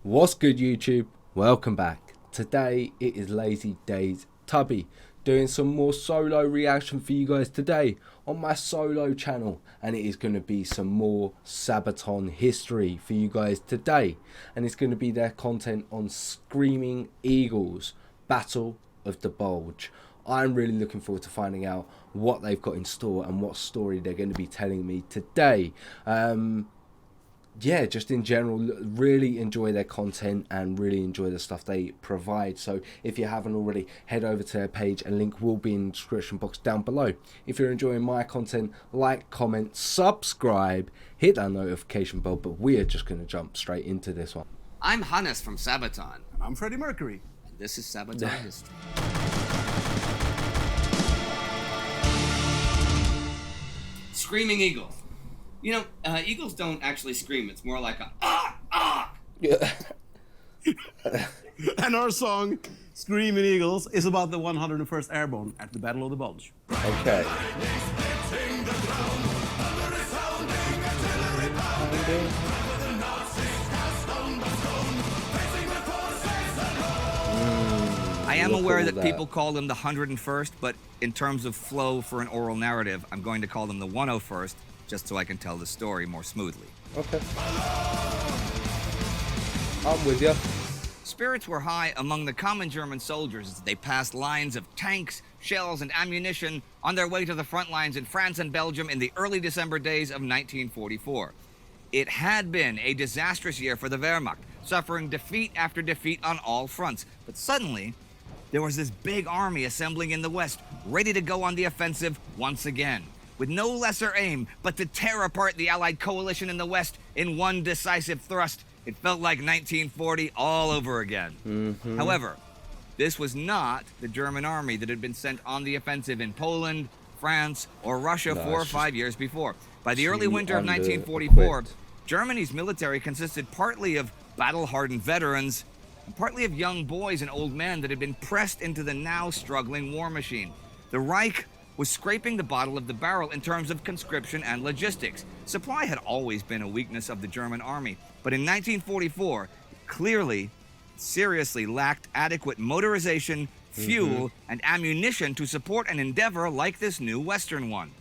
What's good, YouTube? Welcome back. Today it is Lazy Daze Tubby doing some more solo reaction for you guys today on my solo channel, and it is going to be some more Sabaton history for you guys today, and it's going to be their content on Screaming Eagles Battle of the Bulge. I'm really looking forward to finding out what they've got in store and what story they're going to be telling me today. Yeah, just in general, really enjoy their content and really enjoy the stuff they provide. So if you haven't already, head over to their page, and link will be in the description box down below. If you're enjoying my content, like, comment, subscribe, hit that notification bell. But we are just going to jump straight into this one. I'm Hannes from Sabaton. And I'm Freddie Mercury. And this is Sabaton History. Screaming Eagle. You know, eagles don't actually scream. It's more like a Yeah. And our song, Screaming Eagles, is about the 101st Airborne at the Battle of the Bulge. Okay. I am Look aware at that that. people call them the 101st, but in terms of flow for an oral narrative, I'm going to call them the 101st, just so I can tell the story more smoothly. Okay. I'm with you. Spirits were high among the common German soldiers as they passed lines of tanks, shells, and ammunition on their way to the front lines in France and Belgium in the early December days of 1944. It had been a disastrous year for the Wehrmacht, suffering defeat after defeat on all fronts. But suddenly, there was this big army assembling in the west, ready to go on the offensive once again, with no lesser aim but to tear apart the Allied coalition in the west in one decisive thrust. It felt like 1940 all over again. However, this was not the German army that had been sent on the offensive in Poland, France, or Russia 4 or 5 years before. By the early winter of 1944, Germany's military consisted partly of battle-hardened veterans and partly of young boys and old men that had been pressed into the now struggling war machine. The Reich was scraping the bottom of the barrel in terms of conscription and logistics. Supply had always been a weakness of the German army, but in 1944, it clearly, seriously lacked adequate motorization, fuel, and ammunition to support an endeavor like this new Western one.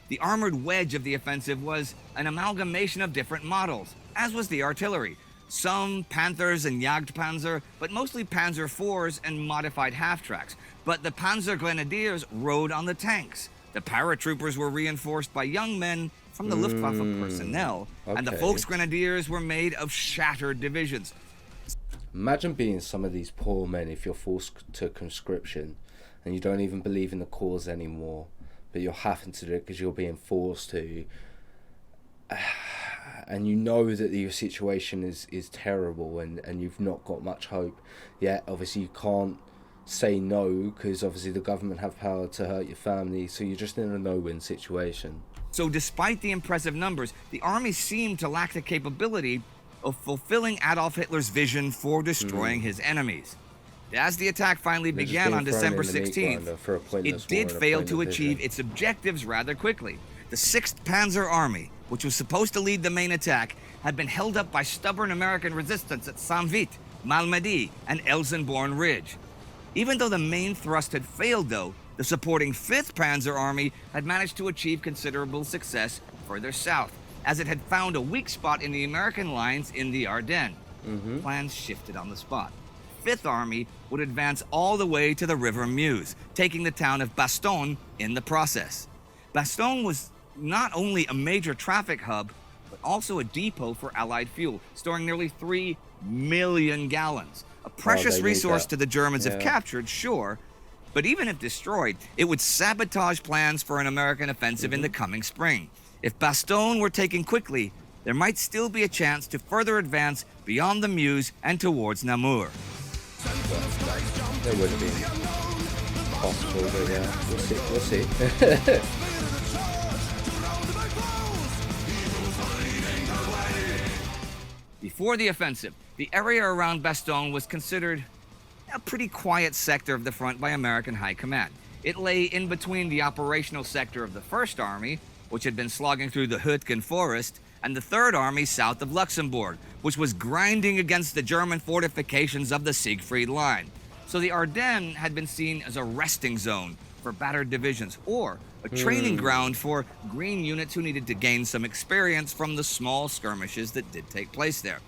The armored wedge of the offensive was an amalgamation of different models, as was the artillery. Some Panthers and Jagdpanzer, but mostly Panzer IVs and modified half-tracks. But the Panzer Grenadiers rode on the tanks. The paratroopers were reinforced by young men from the Luftwaffe personnel, and the Volksgrenadiers were made of shattered divisions. Imagine being some of these poor men if you're forced to conscription and you don't even believe in the cause anymore, but you're having to do it because you're being forced to. And you know that your situation is terrible and you've not got much hope. Yet obviously you can't say no because obviously the government have power to hurt your family, so you're just in a no-win situation. So despite the impressive numbers, the army seemed to lack the capability of fulfilling Adolf Hitler's vision for destroying his enemies. As the attack finally began on December 16th, it did fail to achieve its objectives rather quickly. The 6th Panzer Army, which was supposed to lead the main attack, had been held up by stubborn American resistance at Saint-Vit, Malmedy, and Elsenborn Ridge. Even though the main thrust had failed, though, the supporting 5th Panzer Army had managed to achieve considerable success further south, as it had found a weak spot in the American lines in the Ardennes. Plans shifted on the spot. 5th Army would advance all the way to the River Meuse, taking the town of Bastogne in the process. Bastogne was not only a major traffic hub, but also a depot for Allied fuel, storing nearly 3 million gallons. A precious resource to the Germans if captured, sure, but even if destroyed, it would sabotage plans for an American offensive in the coming spring. If Bastogne were taken quickly, there might still be a chance to further advance beyond the Meuse and towards Namur. There would have been possible, but yeah, we'll see. Before the offensive, the area around Bastogne was considered a pretty quiet sector of the front by American High Command. It lay in between the operational sector of the 1st Army, which had been slogging through the Hürtgen forest, and the Third Army south of Luxembourg, which was grinding against the German fortifications of the Siegfried Line. So the Ardennes had been seen as a resting zone for battered divisions, or a training ground for green units who needed to gain some experience from the small skirmishes that did take place there.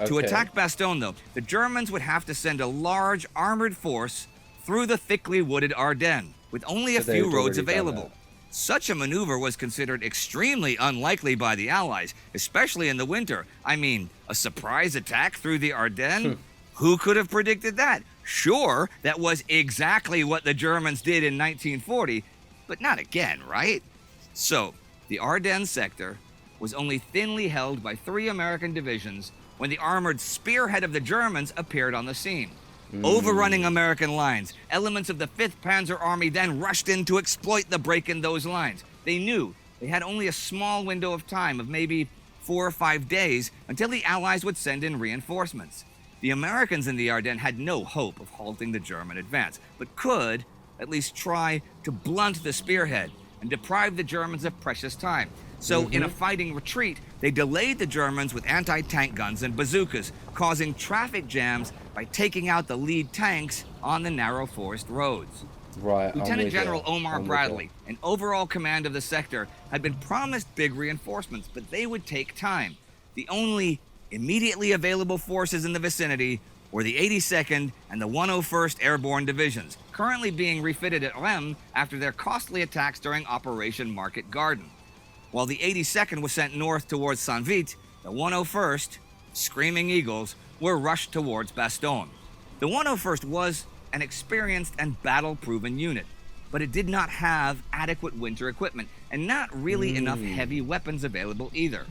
To attack Bastogne, though, the Germans would have to send a large armored force through the thickly wooded Ardennes, with only a few roads available. Such a maneuver was considered extremely unlikely by the Allies, especially in the winter. I mean, a surprise attack through the Ardennes? Who could have predicted that? Sure, that was exactly what the Germans did in 1940, but not again, right? So, the Ardennes sector was only thinly held by 3 American divisions when the armored spearhead of the Germans appeared on the scene. Overrunning American lines, elements of the 5th Panzer Army then rushed in to exploit the break in those lines. They knew they had only a small window of time of maybe 4 or 5 days until the Allies would send in reinforcements. The Americans in the Ardennes had no hope of halting the German advance, but could at least try to blunt the spearhead and deprive the Germans of precious time. So in a fighting retreat, they delayed the Germans with anti-tank guns and bazookas, causing traffic jams by taking out the lead tanks on the narrow forest roads. Right, Lieutenant General Omar Bradley, in overall command of the sector, had been promised big reinforcements, but they would take time. The only immediately available forces in the vicinity were the 82nd and the 101st Airborne Divisions, currently being refitted at Rheims after their costly attacks during Operation Market Garden. While the 82nd was sent north towards Saint-Vite, the 101st, Screaming Eagles, were rushed towards Bastogne. The 101st was an experienced and battle-proven unit, but it did not have adequate winter equipment and not really enough heavy weapons available either.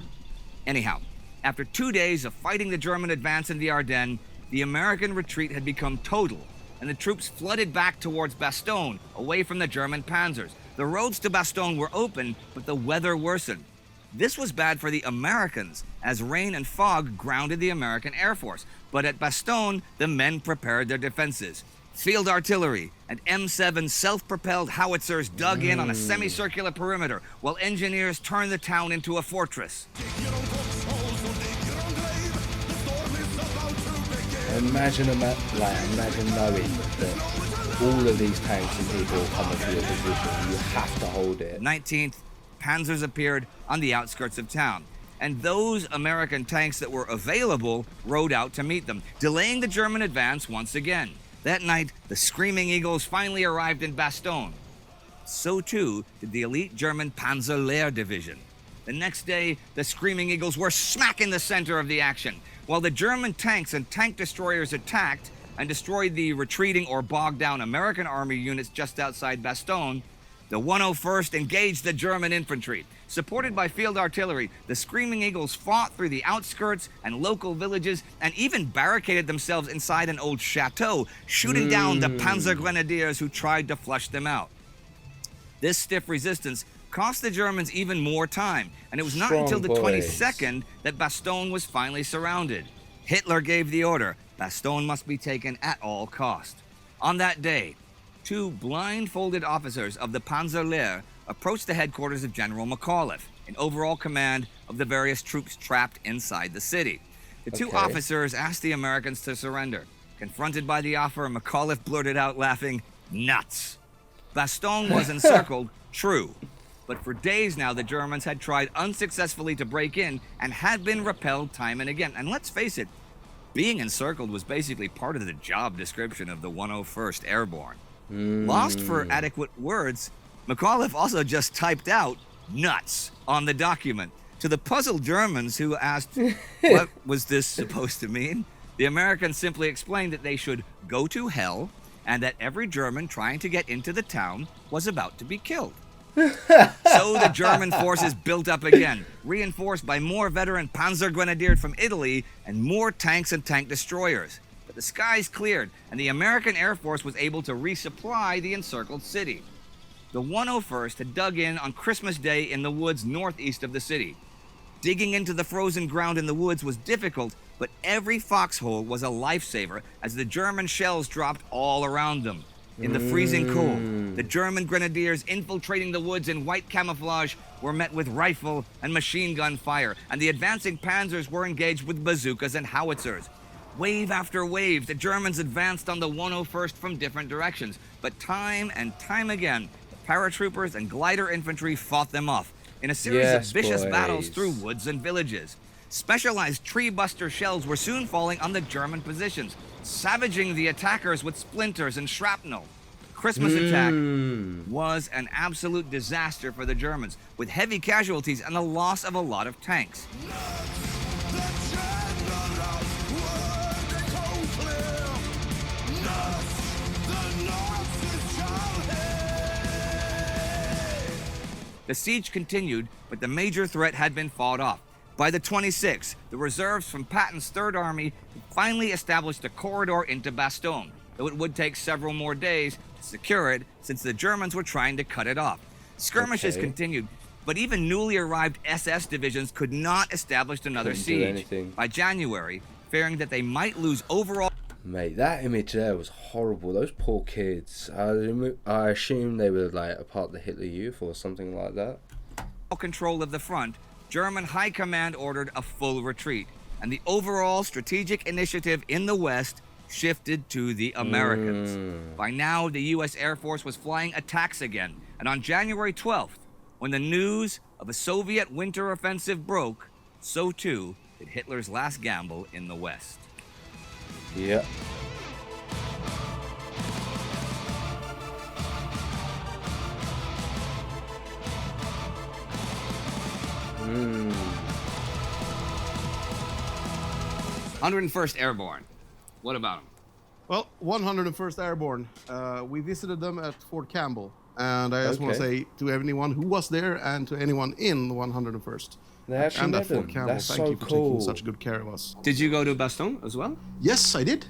Anyhow, after 2 days of fighting the German advance in the Ardennes, the American retreat had become total, and the troops flooded back towards Bastogne, away from the German panzers. The roads to Bastogne were open, but the weather worsened. This was bad for the Americans, as rain and fog grounded the American Air Force. But at Bastogne, the men prepared their defenses. Field artillery and M7 self-propelled howitzers dug in on a semicircular perimeter, while engineers turned the town into a fortress. Imagine knowing that all of these tanks and people are coming to your position. You have to hold it. 19th, panzers appeared on the outskirts of town, and those American tanks that were available rode out to meet them, delaying the German advance once again. That night, the Screaming Eagles finally arrived in Bastogne. So too did the elite German Panzer Lehr Division. The next day, the Screaming Eagles were smack in the center of the action. While the German tanks and tank destroyers attacked and destroyed the retreating or bogged down American Army units just outside Bastogne, the 101st engaged the German infantry. Supported by field artillery, the Screaming Eagles fought through the outskirts and local villages and even barricaded themselves inside an old chateau, shooting down the Panzer Grenadiers who tried to flush them out. This stiff resistance cost the Germans even more time, and it was not until the 22nd that Bastogne was finally surrounded. Hitler gave the order, Bastogne must be taken at all cost. On that day, 2 blindfolded officers of the Panzer Lehr approached the headquarters of General McAuliffe, in overall command of the various troops trapped inside the city. The 2 officers asked the Americans to surrender. Confronted by the offer, McAuliffe blurted out laughing, "Nuts." Bastogne was encircled, true. But for days now, the Germans had tried unsuccessfully to break in and had been repelled time and again. And let's face it, being encircled was basically part of the job description of the 101st Airborne. Lost for adequate words, McAuliffe also just typed out "nuts" on the document. To the puzzled Germans who asked, what was this supposed to mean? The Americans simply explained that they should go to hell and that every German trying to get into the town was about to be killed. So the German forces built up again, reinforced by more veteran Panzer Grenadiers from Italy and more tanks and tank destroyers. But the skies cleared, and the American Air Force was able to resupply the encircled city. The 101st had dug in on Christmas Day in the woods northeast of the city. Digging into the frozen ground in the woods was difficult, but every foxhole was a lifesaver as the German shells dropped all around them. In the freezing cold, the German grenadiers infiltrating the woods in white camouflage were met with rifle and machine gun fire, and the advancing panzers were engaged with bazookas and howitzers. Wave after wave, the Germans advanced on the 101st from different directions, but time and time again, the paratroopers and glider infantry fought them off in a series of vicious battles through woods and villages. Specialized tree buster shells were soon falling on the German positions, savaging the attackers with splinters and shrapnel. Christmas attack was an absolute disaster for the Germans, with heavy casualties and the loss of a lot of tanks. The siege continued, but the major threat had been fought off. By the 26th, the reserves from Patton's Third Army finally established a corridor into Bastogne, though it would take several more days to secure it since the Germans were trying to cut it off. Skirmishes continued, but even newly arrived SS divisions could not establish another siege. By January, fearing that they might lose overall... Mate, that image there was horrible. Those poor kids. I assume they were like a part of the Hitler Youth or something like that. ...control of the front, German High Command ordered a full retreat, and the overall strategic initiative in the West shifted to the Americans. By now, the U.S. Air Force was flying attacks again, and on January 12th, when the news of a Soviet winter offensive broke, so too did Hitler's last gamble in the West. Yeah. Mm. 101st Airborne. What about them? Well, 101st Airborne. We visited them at Fort Campbell. And I just want to say to anyone who was there and to anyone in the 101st. And at Fort Campbell, thank you for taking such good care of us. Did you go to Bastogne as well? Yes, I did.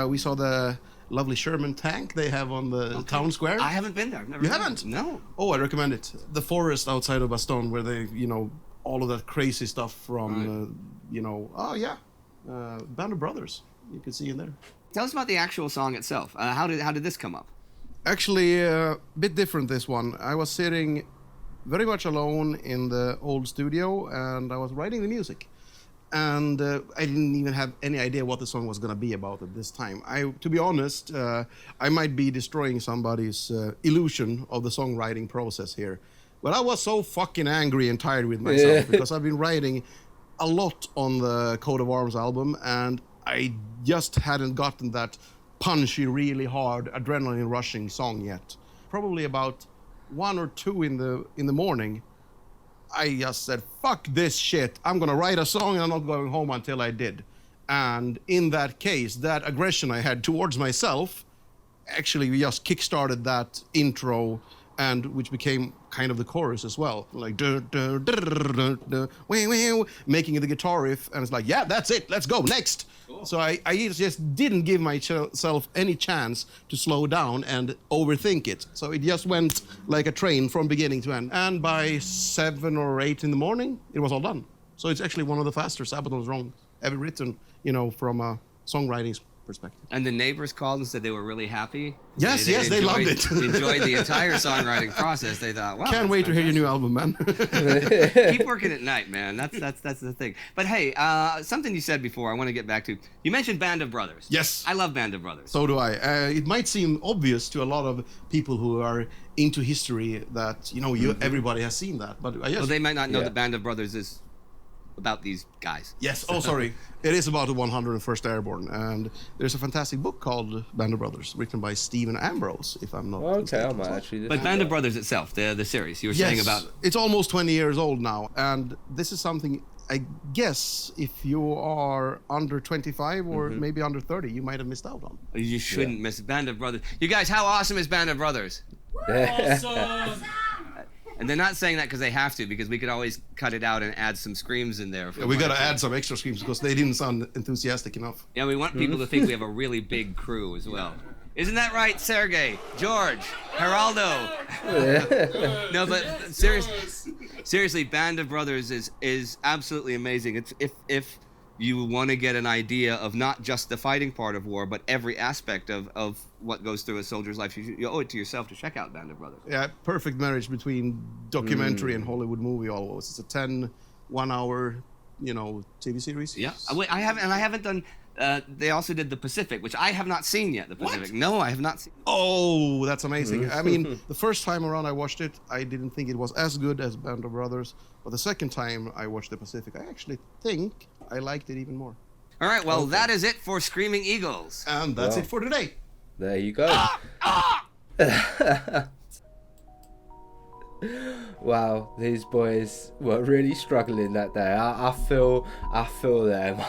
We saw the lovely Sherman tank they have on the town square. I haven't been there. You haven't? No. Oh, I recommend it. The forest outside of Bastogne where they, all of that crazy stuff from, Band of Brothers. You can see in there. Tell us about the actual song itself. How did this come up? Actually, a bit different, this one. I was sitting very much alone in the old studio, and I was writing the music. And I didn't even have any idea what the song was going to be about at this time. To be honest, I might be destroying somebody's illusion of the songwriting process here. But I was so fucking angry and tired with myself because I've been writing a lot on the Coat of Arms album, and I just hadn't gotten that punchy, really hard, adrenaline rushing song yet. Probably about 1 or 2 in the morning, I just said, fuck this shit. I'm gonna write a song and I'm not going home until I did. And in that case, that aggression I had towards myself actually just kickstarted that intro, and which became kind of the chorus as well, like making the guitar riff, and it's like, yeah, that's it, let's go, next. Cool. So I just didn't give myself any chance to slow down and overthink it. So it just went like a train from beginning to end. And by 7 or 8 in the morning, it was all done. So it's actually one of the faster Sabaton songs ever written, from a songwriting perspective. And the neighbors called and said they were really happy. Yes, they loved it. Enjoyed the entire songwriting process. They thought, wow. Can't wait to hear your new album, man. Keep working at night, man. That's the thing. But hey, something you said before I want to get back to. You mentioned Band of Brothers. Yes. I love Band of Brothers. So do I. It might seem obvious to a lot of people who are into history that, everybody has seen that. But well, they might not know that Band of Brothers is about these guys. Yes. Oh, sorry. It is about the 101st Airborne, and there's a fantastic book called Band of Brothers, written by Stephen Ambrose, if I'm not mistaken. I might actually. But Band of Brothers itself, the series you were saying about. It's almost 20 years old now, and this is something. I guess if you are under 25 or maybe under 30, you might have missed out on. You shouldn't miss Band of Brothers. You guys, how awesome is Band of Brothers? Awesome. And they're not saying that because they have to, because we could always cut it out and add some screams in there. Yeah, we got to add some extra screams because they didn't sound enthusiastic enough. Yeah, we want people to think we have a really big crew as well. Isn't that right, Sergey, George, Geraldo? No, but seriously, Band of Brothers is absolutely amazing. It's if you want to get an idea of not just the fighting part of war, but every aspect of what goes through a soldier's life, you owe it to yourself to check out Band of Brothers. Yeah, perfect marriage between documentary and Hollywood movie almost. It's a 10 1-hour, TV series. Yeah, I haven't done. They also did the Pacific, which I have not seen yet. The Pacific. What? No, I have not seen. Oh, that's amazing. I mean, the first time around I watched it, I didn't think it was as good as Band of Brothers. But the second time I watched the Pacific, I actually think I liked it even more. All right, well, that is it for Screaming Eagles. And that's it for today. There you go. Wow, these boys were really struggling that day. I feel them.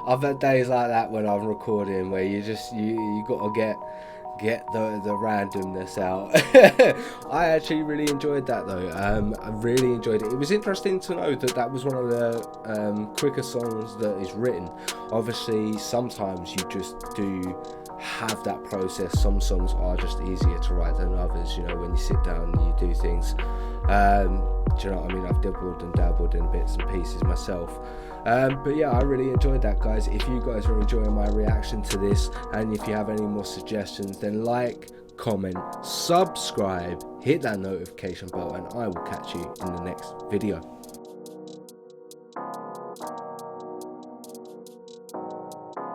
I've had days like that when I'm recording where you gotta get the randomness out. I actually really enjoyed that though. I really enjoyed it. It was interesting to know that was one of the quicker songs that is written. Obviously, sometimes you just do have that process. Some songs are just easier to write than others, when you sit down and you do things. Do you know what I mean? I've dabbled in bits and pieces myself. But yeah, I really enjoyed that, guys. If you guys are enjoying my reaction to this, and if you have any more suggestions, then like, comment, subscribe, hit that notification bell, and I will catch you in the next video.